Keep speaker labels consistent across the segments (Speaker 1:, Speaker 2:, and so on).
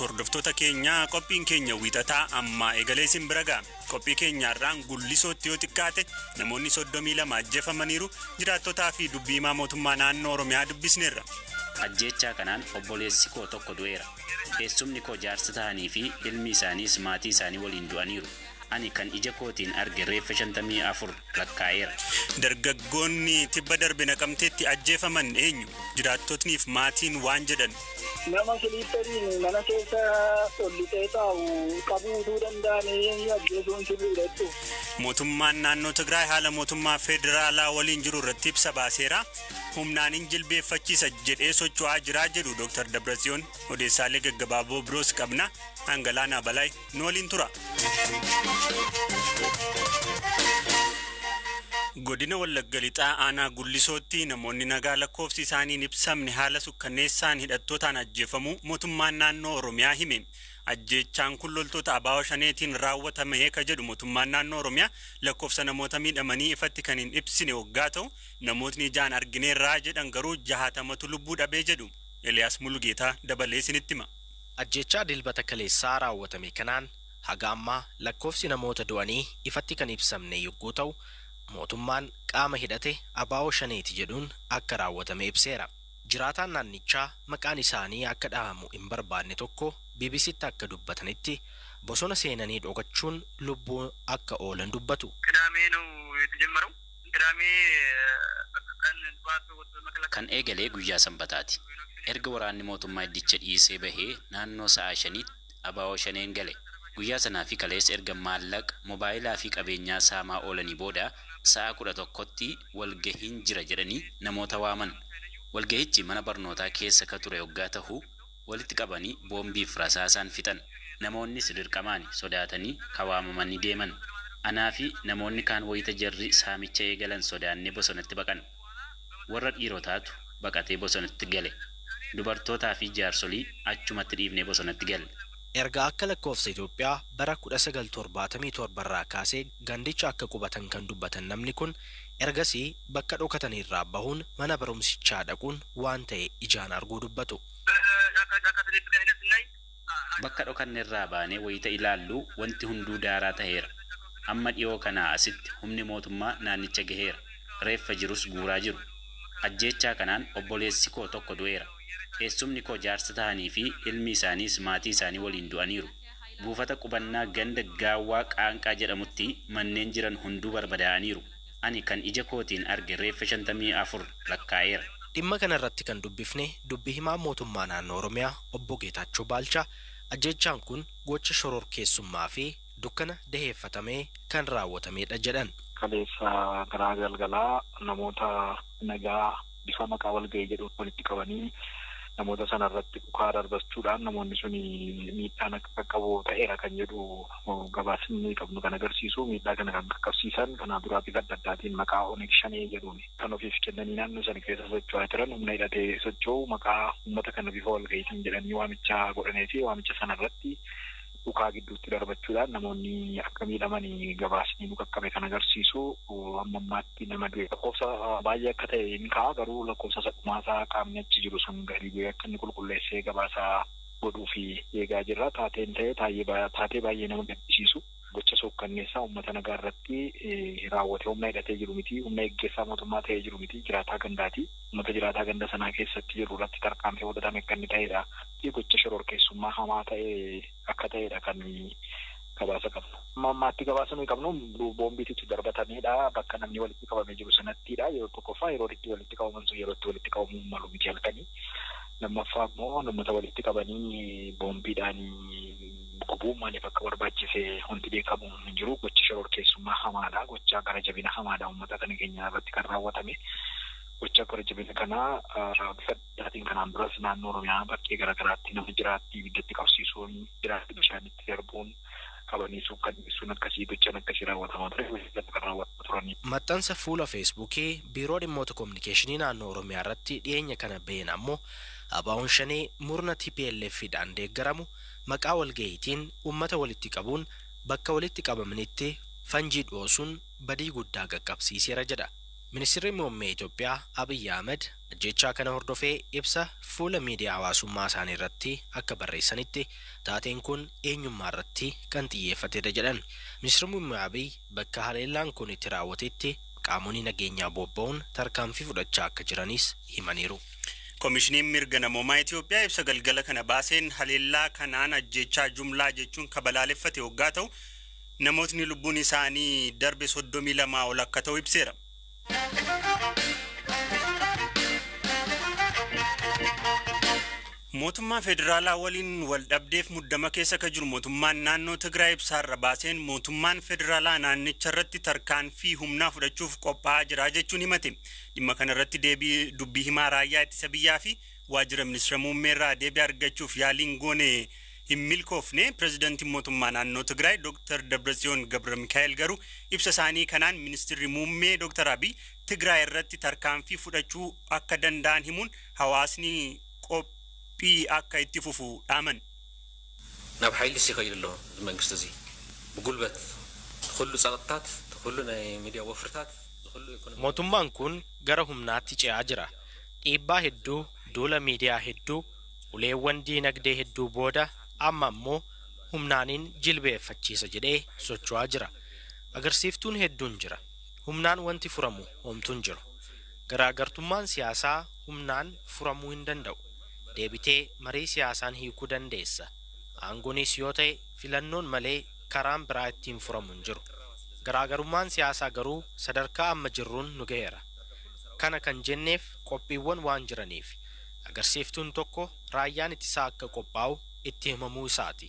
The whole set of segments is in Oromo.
Speaker 1: Hordoftoota keenya qophiin keenya wiixataa amma egalee bira ga'a. Qophii keenyaarraan gullisootti yoo xiqqaate namoonni 32 ajjeefamaniiru. Jiraattotaa fi dubbii himaa mootummaa naannoo Oromiyaa dubbisneerra.
Speaker 2: Ajjeechaa kanaan obboleessi koo tokko du'eera. Eessumni koo jaarsa ta'anii fi ilmi isaaniis maatii isaanii waliin du'aniiru. Ani kan ija kootiin arge reeffa 54 lakkaa'eera.
Speaker 1: Dargaggoonni tibba darbe Naqamteetti ajjeefaman eenyu? Jiraattotniif maatiin waan jedhan.
Speaker 3: Nama kiliittariin mana keessa ollitee taa'u qabuu danda'anii ajjeesuun sirriidha.
Speaker 1: Mootummaan naannoo Tigraay haala mootummaa federaalaa waliin jiru irratti ibsa baaseera. Humnaan jilbeeffachiisa jedhee socho'aa jira jedhu Dr. Dabratsiyoon. Odeessaalee gaggabaaboo biroos qabna. Hangalaanaa Balaay nu waliin tura. Godina Wallagga Lixaa aanaa Gullisootti namoonni nagaa lakkoofsi isaanii ibsamne haala sukkanneessaan hidhattootaan ajjeefamuu mootummaan naannoo Oromiyaa hime. Ajjeechaan kun loltoota ABO shaneetiin raawwatame ka jedhu mootummaan naannoo Oromiyaa lakkoofsa namoota miidhamanii ifatti kan hin ibsine waggaa ta'u namootni ijaan argineerraa jedhan garuu 60tu lubbuu dhabee jedhu. Eliyaas Mulugeetaa dabalee isinitti hima.
Speaker 4: Ajjeechaa dilbata kaleessaa raawwatame kanaan haga ammaa lakkoofsi namoota du'anii ifatti kan ibsamne yogguu ta'u mootummaan qaama hidhate ABO shaneeti jedhuun akka raawwatame ibseera. Jiraataan naannichaa maqaan isaanii akka dhahamu hin barbaanne tokko BBCtti akka dubbatanitti bosona seenanii dhokachuun lubbuu akka oolan dubbatu.
Speaker 2: Kan eegalee guyyaa Sanbataati. Erga waraanni mootummaa iddicha dhiisee bahee naannoo sa'a 5tti ABO shaneen gale. Guyyaa sanaa fi kaleessa erga maallaqa mobaayilaa fi qabeenyaa saamaa oolanii booda sa'a 11tti walgahiin jira jedhanii namoota waaman. Walgahichi mana barnootaa keessa ka ture waggaa ta'u walitti qabanii boombii fi rasaasaan fixan. Namoonnis dirqamaan sodaatanii kawaamamanii deeman. Anaa fi namoonni kaan wayita jarri saamicha eegalan sodaannee bosonatti baqan. Warra dhiirotaatu baqatee bosonatti gale. Dubartootaa fi jaarsolii achumatti dhiifnee bosonatti galle.
Speaker 4: Erga akka lakkoofsa Itoophiyaa bara 1977 irraa kaasee gandicha akka qubatan kan dubbatan namni kun ergasii bakka dhokataniirraa bahuun mana barumsichaa dhaquun waan ta'e ijaan arguu dubbatu.
Speaker 2: Bakka dhokanneerraa baanee wayita ilaallu wanti hunduu daaraa ta'eera. Amma dhiyoo kanaa asitti humni mootummaa naannicha gaheera. Reeffa jirus guuraa jiru. Ajjeechaa kanaan obboleessi koo tokko du'eera. Eessumni koo jaarsa ta'anii fi ilmi isaaniis maatii isaanii waliin du'aniiru. Buufata qubannaa ganda gaawwaa qaanqaa jedhamutti manneen jiran hunduu barbadaa'aniiru. Ani kan ija kootiin arge reeffa 54 lakkaa'eera.
Speaker 4: Dhimma kana irratti kan dubbifne dubbii himaa mootummaa naannoo Oromiyaa obbo Geetaachoo Baalchaa ajjeechaan kun gocha shororkeessummaa fi dukkana daheeffatamee kan raawwatamedha jedhan.
Speaker 3: Kaleessa garaa galgalaa namoota nagaa bifa maqaa walgahii jedhuun walitti qabanii namoota sana irratti dhukaa darbachuudhaan namoonni sun miidhaan akka qabu ta'eera kan jedhu gabaasni qabnu kan agarsiisu miidhaa kana kan qaqqabsiisan kanaa duraa bifa adda addaatiin maqaa Oneeg Shanee jedhuun kan ofiif kennanii naannoo sana keessa socho'aa jiran humna hidhatee socho'u maqaa uummata kana bifa walgahiitiin jedhanii waamicha godhanii fi waamicha sana irratti dhukaa gidduutti darbachuudhaan namoonni akka miidhamanii gabaasni nu qaqqabe kan agarsiisu amma ammaatti nama du'e lakkoofsa baay'ee akka ta'e hin ka'a garuu lakkoofsa sadhumaasaa qaamni achi jiru sun gadi bu'ee akka inni qulqulleessee gabaasaa godhuu fi eegaa jirra. Taateen ta'e taatee baay'ee nama gaddisiisu gocha sookkanneessaa uummata nagaa irratti raawwate humna hidhatee jiru miti humna eeggeessaa mootummaa ta'ee jiru miti jiraataa gandaati. Uummata jiraataa ganda sanaa keessatti jiru irratti tarkaanfii fudhatame kan inni ta'edha. Gocha shororkeessummaa hamaa ta'e akka ta'edha kan gabaasa qabnu. Amma ammaatti gabaasa nuyi qabnu boombiitu darbatamedha. Bakka namni walitti qabamee jiru sanattidha. Yeroo tokkoffaa yeroo itti walitti qabaman sun yeroo itti walitti qabamuu malu miti halkanii. Lammaffaa immoo namoota walitti qabanii boombiidhaan gubuu maaliif akka barbaachise wanti beekamu hin jiru. Gocha shororkeessummaa hamaadha. Gocha gara jabina hamaadha uummata kana keenya irratti kan raawwatame. Gocha gara jabina kana bifa addaatiin kanaan duras naannoo Oromiyaa bakkee garaagaraatti nama jiraatti ibiddatti qabsiisuun jiraatti bishaanitti darbuun qabanii suukkanneessuun akkasii gochaan akkasii raawwatamaa ture kan raawwatamaa turanii.
Speaker 4: Maxxansa fuula Feesbuukii Biiroo Dhimmoota Kominikeeshinii naannoo Oromiyaa irratti dhiyeenya kana baheen ammoo ABO'n shanee murna TPLF'dhaan deeggaramu maqaa walgahiitiin uummata walitti qabuun bakka walitti qabamanitti fanjii dhoosuun badii guddaa qaqqabsiiseera jedha. Ministeerri muummee Itoophiyaa Abiyyi Ahmed ajjechaa kana hordofee ibsa fuula miidiyaa hawaasummaa isaanii irratti akka barreessanitti taateen kun eenyummaa irratti kan xiyyeeffatedha jedhan. Ministeerri muummee Abiyyi bakka haleellaan kun itti raawwatetti qaamonni nageenyaa bobba'uun tarkaanfii fudhachaa akka jiranis himaniiru.
Speaker 1: Koomishiniin mirga namoomaa Itoophiyaa ibsa galgala kana baaseen haleellaa kanaan ajjechaa jumlaa jechuun kabalaaleffate waggaa ta'u namootni lubbuun isaanii darbe 32 ol akka ta'u ibseera. Mootummaa federaalaa waliin wal dhabdeef muddama keessa ka jiru mootummaan naannoo Tigraay ibsaarra baaseen mootummaan federaalaa naannicha irratti tarkaanfii humnaa fudhachuuf qophaa'aa jira jechuun himate. Dhimma kana irratti deebii dubbii himaa raayyaa ittisa biyyaa fi waajjira ministeera muummeerraa deebii argachuuf yaaliin goone hin milkoofne. Pireezidaantiin mootummaa naannoo Tigraay Dr. Dabratsiyoon Gabramikaa'el garuu ibsa isaanii kanaan ministeerri muummee Dr. Abiy Tigraay irratti tarkaanfii fudhachuu akka danda'an himuun hawaasni qophii akka itti fufu dhaaman.
Speaker 5: ናብ ሓይሊ ሲኸይድ ኣሎ መንግስቲ እዚ ብጉልበት ኩሉ ጸጥታት ኩሉ ናይ ሚዲያ ወፍርታት
Speaker 4: mootummaan kun gara humnaatti ce'aa jira. Dhiibbaa hedduu, duula miidiyaa hedduu, uleewwan diinagdee hedduu booda amma ammoo humnaaniin jilbeeffachiisa jedhee socho'aa jira. Agarsiiftuun hedduun jira. Humnaan wanti furamu homtuun jiru. Garaagartummaan siyaasaa humnaan furamuu hin danda'u. Deebitee marii siyaasaan hiikuu dandeessa. Aangonis yoo ta'e filannoon malee karaan biraa ittiin furamu hin jiru. Garaagarummaan siyaasaa garuu sadarkaa amma jirruun nu ga'eera. Kana kan jenneef qophiiwwan waan jiraniif agarsiiftuun tokko raayyaan ittisaa akka qophaa'u itti himamuu isaati.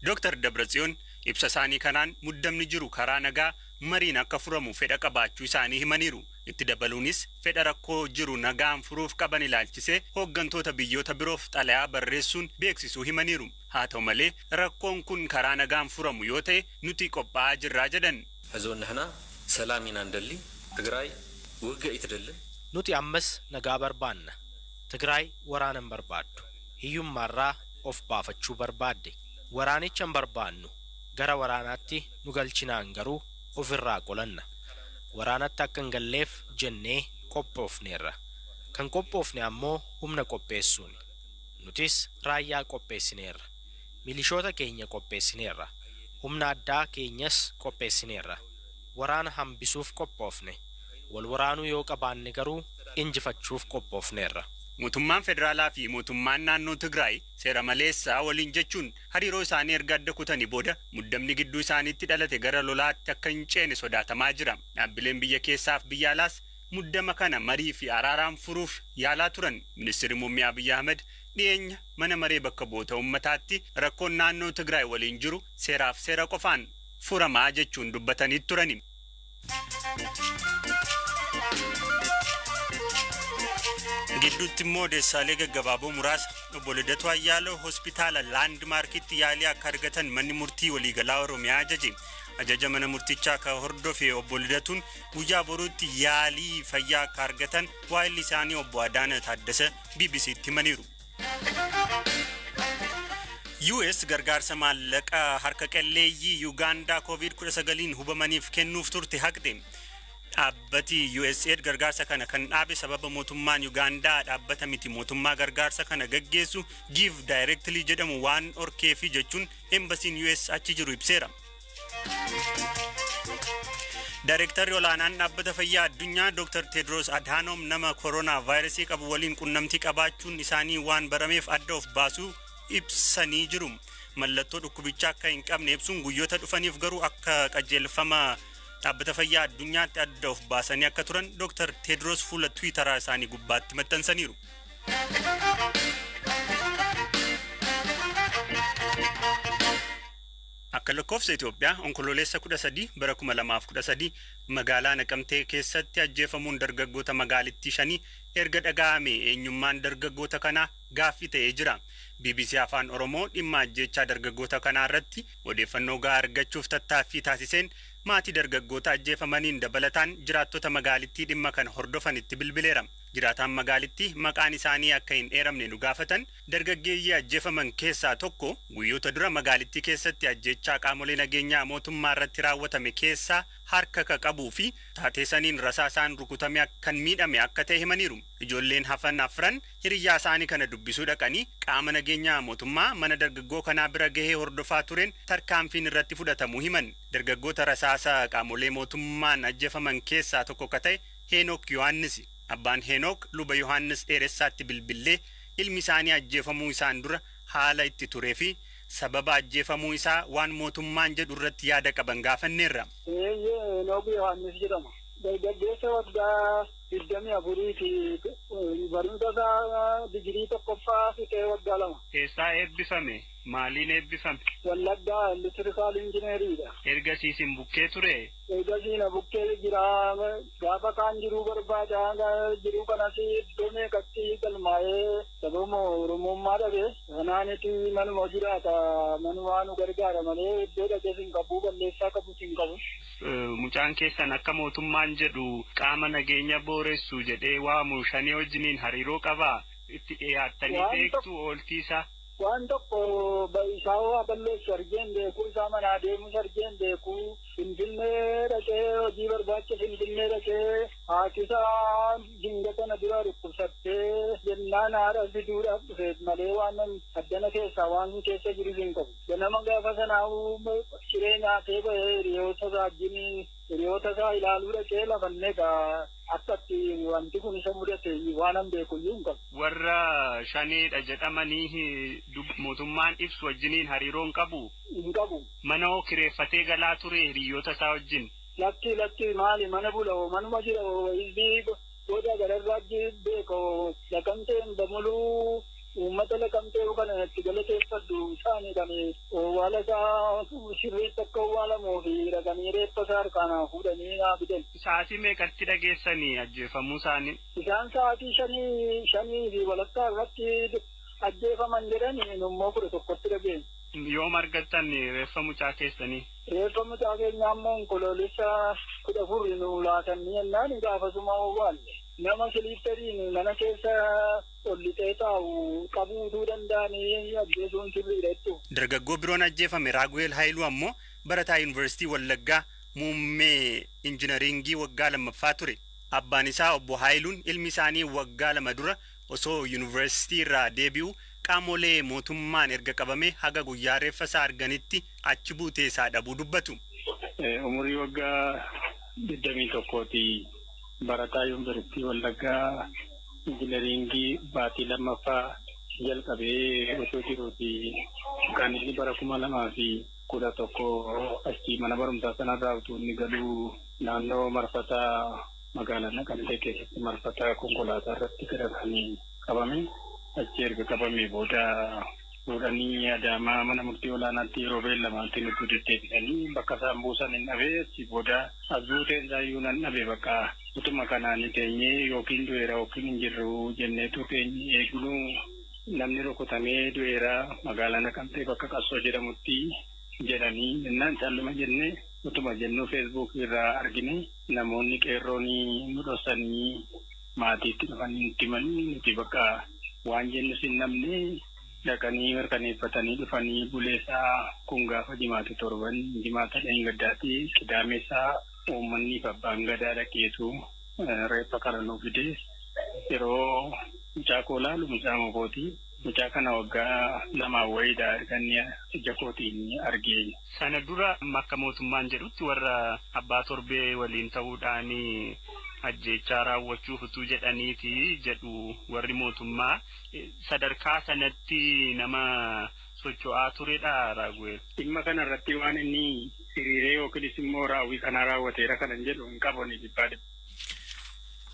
Speaker 1: Dr. Dabratsiyoon ibsa isaanii kanaan muddamni jiru karaa nagaa mariin akka furamu fedha qabaachuu isaanii himaniiru. Itti dabaluunis fedha rakkoo jiru nagaan furuuf qaban ilaalchisee hooggantoota biyyoota biroof xalayaa barreessuun beeksisuu himaniiru. Haa ta'u malee rakkoon kun karaa nagaan furamu yoo ta'e nuti qophaa'aa jirraa jedhan.
Speaker 5: ሕዝቡን ንሕና ሰላም ኢና እንደሊ ትግራይ ውግእ ይትደልን
Speaker 4: Nuti ammas nagaa barbaanna. Tigraay waraana hin barbaaddu. Hiyyummaarraa of baafachuu barbaadde. Waraanicha hin barbaannu. Gara waraanaatti nu galchinaan garuu ofirraa qolanna. Waraanatti akka hin galleef jennee qophoofneerra. Kan qophoofne ammoo humna qopheessuuni. Nutis raayyaa qopheessineerra. Milishoota keenya qopheessineerra. Humna addaa keenyas qopheessineerra. Waraana hambisuuf qophoofne. Wal waraanuu yoo qabaanne garuu injifachuuf qophoofneerra.
Speaker 1: Mootummaan federaalaa fi mootummaan naannoo Tigraay seera maleessaa waliin jechuun hariiroo isaanii erga adda kutanii booda muddamni gidduu isaaniitti dhalate gara lolaatti akka hin ceene sodaatamaa jira. Dhaabbileen biyya keessaaf biyya alaas muddama kana marii fi araaraan furuuf yaalaa turan. Ministeerri muummee Abiyyi Ahmed dhiyeenya mana maree bakka bu'oota uummataatti rakkoon naannoo Tigraay waliin jiru seeraaf seera qofaan furamaa jechuun dubbatanii turani. Gidduutti immoo odeessaalee gaggabaaboo muraasa obbo Lidatu Ayyaaloo hospitaala laandmaarkitti yaalii akka argatan manni murtii waliigalaa Oromiyaa ajaje. Ajaja mana murtichaa akka hordofe obbo Lidatuun guyyaa boruutti yaalii fayyaa akka argatan waa'illi isaanii obbo Adaana Taaddasa BBC'tti himaniiru. US gargaarsa maallaqaa harka qalleeyyii Uganda COVID-19 hubamaniif kennuuf turte haqxe. Dhaabbati USAID gargaarsa kana kan dhaabe sababa mootummaan Ugandaa dhaabbata miti mootummaa gargaarsa kana gaggeessu Give Directly jedhamu waan orkeefi jechuun embasiin US achi jiru ibseera. Daarektarri olaanaan dhaabbata fayyaa addunyaa Dr. Tedros Adhanom nama koronaa vaayirasii qabu waliin qunnamtii qabaachuun isaanii waan barameef adda of baasuu ibsanii jiru. Mallattoo dhukkubichaa akka hin qabne ibsuun guyyoota dhufaniif garuu akka qajeelfama dhaabbata fayyaa addunyaatti adda of baasanii akka turan Dr. Tedros fuula Twiiteraa isaanii gubbaatti maxxansaniiru. Akka lakkoofsa Itoophiyaa onkololeessa 13 bara 2013 magaalaa Naqamtee keessatti ajjeefamuun dargaggoota magaalittii 5 erga dhaga'ame eenyummaan dargaggoota kanaa gaaffii ta'ee jira. BBC Afaan Oromoo dhimma ajjeechaa dargaggoota kanaa irratti odeeffannoo gahaa argachuuf tattaaffii taasiseen maatii dargaggoota ajjeefamaniin dabalataan jiraattota magaalittii dhimma kana hordofanitti bilbileera. Jiraataan magaalittii maqaan isaanii akka hin eeramne nu gaafatan dargaggeeyyii ajjeefaman keessaa tokko guyyoota dura magaalittii keessatti ajjechaa qaamolee nageenyaa mootummaa irratti raawwatame keessaa harka ka qabuu fi taatee saniin rasaasaan rukutame kan miidhame akka ta'e himaniiru. Ijoolleen hafan afran hiriyyaa isaanii kana dubbisuu dhaqanii qaama nageenyaa mootummaa mana dargaggoo kanaa bira gahee hordofaa tureen tarkaanfiin irratti fudhatamuu himan. Dargaggoota rasaasa qaamolee mootummaan ajjeefaman keessaa tokko ka ta'e Heenok Yohaannis. Abbaan Heenok luba Yohaannis dheeressaatti bilbilee ilmi isaanii ajjeefamuu isaan dura haala itti turee fi sababa ajjeefamuu isaa waan mootummaan jedhu irratti yaada qaban gaafanneerra.
Speaker 3: Heenok Yohaannis jedhama. Dargaggeessa waggaa 24 barumsa isaa digirii tokkoffaa fixee waggaa 2.
Speaker 1: Keessaa eebbifame maaliin eebbifame?
Speaker 3: Wallaggaa elektirikaal injineeriidha.
Speaker 1: Ergasiisin bukkee ture?
Speaker 3: Ergasiina bukkee jira gaafa kaan jiruu barbaada jiruu kanas iddoo meeqatti galmaa'ee sababa oromummaa dhabe kanaaniti manuma jiraata manuma nu gargaara malee iddoo dhaqee hin qabu balleessaa qabu hin qabu.
Speaker 1: Mucaan keessan akka mootummaan jedhu qaama nageenya booressu jedhee waamu shanii wajjiniin hariiroo qabaa itti dhiyaattanii beektu ooltiisa.
Speaker 3: Waan tokko isaa waa balleessu argeen beekuu isaa manaa deemus argeen beekuu Finfinnee dhaqee hojii barbaacha Finfinnee dhaqee haatisaa dingata na dura dhukkubsattee jennaan haadha fiduudhaaf dhufeet malee waan addana keessaa waan keessa jiru hin qabu. Ganama gaafa sanaa ciree nyaatee bahee hiriyoota isaa ilaaluu dhaqee lafannee akkatti wanti kun isa mudate waan an beekuyyuu hin qabu.
Speaker 1: Warra shaniidha jedhamanii mootummaan ibsu wajjiniin hariiroon qabu?
Speaker 3: Hin qabu.
Speaker 1: Mana hoo kireeffatee galaa ture hiriyoota isaa wajjin?
Speaker 3: Lakki maali mana bula manuma jira ilbii booda gararraa beeko lakamteen damuluu uummata lakamtee kana itti galateeffadhu isaanii kan owwaala isaa sirriitti akka owwaalamuu fi dhaqanii reeffa isaa harkaanaa fuudhanii naa fidan.
Speaker 1: Sa'aatii meeqatti dhageessanii ajjeefamuu isaanii?
Speaker 3: Isaan sa'aatii shanii fi walakkaa irratti ajjeefaman jedhanii immoo 11tti dhageenya.
Speaker 1: Yoom argattan reeffa mucaa keessanii?
Speaker 3: Reeffa mucaa keenya ammoo onkoloolessa 14 nu laatanii jennaan gaafasuma owwaalle. Nama siliipteriin mana keessa ollitee taa'u qabuutuu danda'anii ajjeesuun sirriidha jechuudha.
Speaker 1: Dargaggoo biroon ajjeefame Raaguweel Haayiluu ammoo barataa Yuunivarsiitii Wallaggaa muummee injinaringii waggaa 2ffaa ture. Abbaan isaa obbo Haayiluun ilmi isaanii waggaa 2 dura osoo yuunivarsiitii irraa deebi'u qaamolee mootummaan erga qabame haga guyyaa reeffa isaa arganitti achi buutee isaa dhabuu dubbatu.
Speaker 3: Umurii waggaa 21 barataa Yuunivarsiitii Wallaggaa injineringii baatii 2ffaa jalqabee osoo jiruuti kan inni bara 2011 achi mana barumsaa sanarraa utuu inni galuu naannoo marfataa magaalaa Naqamtee keessatti marfataa konkolaataa irratti gadamanii qabame. Achi erga qabamee booda fuudhanii Adaamaa mana murtii olaanaatti yeroo beellamaatti nutti deddeebisanii bakka isaan buusan hin dhabee achi booda abjuuteen isaayyuu nan dhabe bakka utuma kanaan teenyee yookiin du'eera yookiin hin jirru jenneetu teenyee eegnu namni rukutamee du'eera magaalaa Naqamtee bakka Qassoo jedhamutti jedhanii jennaan calluma jennee utuma jennu Facebook irraa argine namoonni qeerroonii nu dhoksanii maatiitti dhufanii nutti himanii nuti bakka waan jennu sin namni dhaqanii mirkaneeffatanii dhufanii buleessaa kun gaafa jimaata torban jimaata dheengaddaatti qidaameessaa uummanni fi abbaan gadaa dhaqeetu reeffa kana nuu fide yeroo mucaa koo laalu mucaa mokooti mucaa kana waggaa 2 wayiidha argannee ija kootiin argee.
Speaker 1: Sana dura akka mootummaan jedhutti warra abbaa torbee waliin ta'uudhaan ajjechaa raawwachuuf utuu jedhaniiti jedhu warri mootummaa sadarkaa sanatti nama socho'aa turedha Raaguweel.
Speaker 3: Dhimma kana irratti waan inni hiriiree yookiin immoo raawwii kana raawwateera kanan jedhu hin qabani dhibbaadha.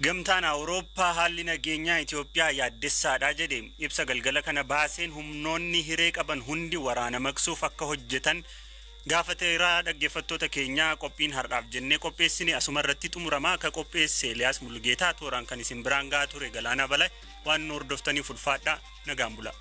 Speaker 1: Gamtaan Awurooppaa haalli nageenyaa Itoophiyaa yaaddessaadha jedhe ibsa galgala kana baaseen humnoonni hiree qaban hundi waraana maqsuuf akka hojjetan gaafateera. Dhaggeeffattoota keenyaa qophiin har'aaf jennee qopheessine asuma irratti xumurama. Akka qopheesse Eliyaas Mulgeetaa tooraan kan isin biraan gahaa ture Galaanaa Balaa waan hordoftaniif ulfaadhaa nagaan bulaa.